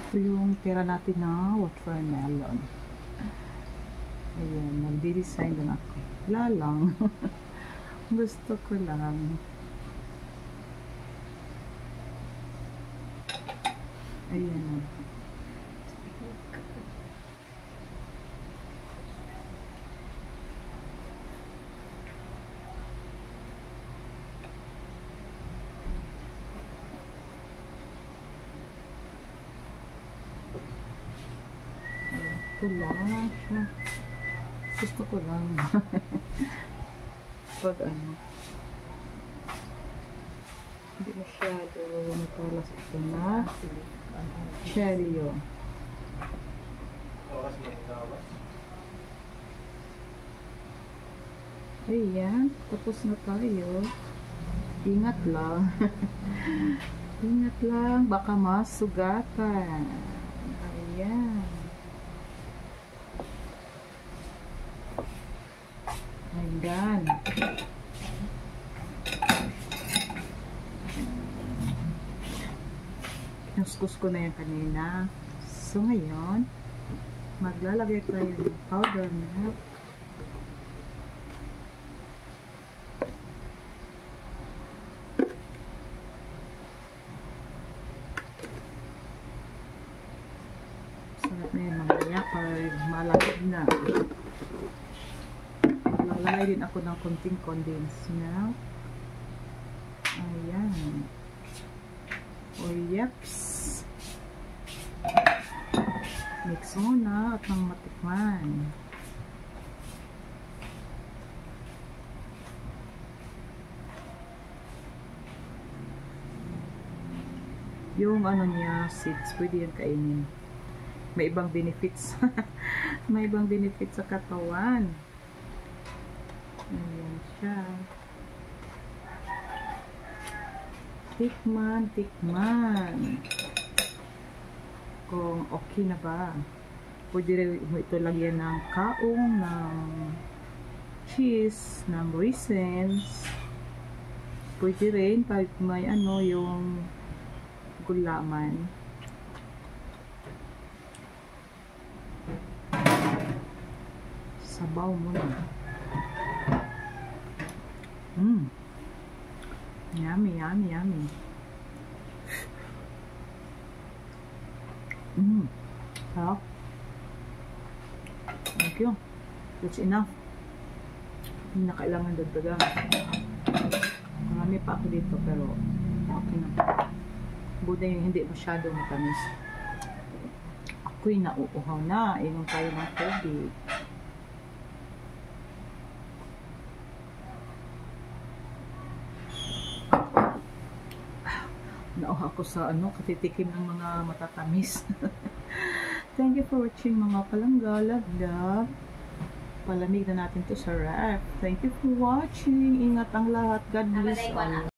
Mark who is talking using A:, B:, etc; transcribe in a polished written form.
A: Ito yung tira natin na watermelon. Ayan, nagdi-design din ako. Wala lang. Gusto ko lang. Ayan. Ito lang siya. Gusto ko lang. Pag ano. Hindi masyado matalas ito na. Cherry yun. Ayan. Tapos na tayo. Ingat lang. Ingat lang. Baka masugatan. Ayan. Ayan. Kinuskus ko na yan kanina. So, ngayon, maglalagay tayo ng powder milk. Sarap na yan mamaya para malagay na. Lalagay din ako ng konting condensed milk. Ayan. O yeps. Mix muna at nang matikman. Yung ano niya, seeds, pwede yan kainin. May ibang benefits. May ibang benefits sa katawan. Ayan siya. Tikman, tikman. Kung okay na ba. Pwede rin mo ito lagyan ng kaong, ng cheese, ng raisins. Pwede rin pag may ano yung gulaman. Sabaw mo na. Yummy, yummy, yummy. Sarap. Thank you. That's enough. Hindi na kailangan dagdagan. Marami pa ako dito pero okay na. Buti yung hindi masyado matamis. Ako'y nauuhaw na. Inom tayo ng tubig. Nauha ako sa ano, katitikim ng mga matatamis. Thank you for watching mga palangga. Love, love. Palamig na natin to sa ref. Thank you for watching. Ingat ang lahat. God bless all.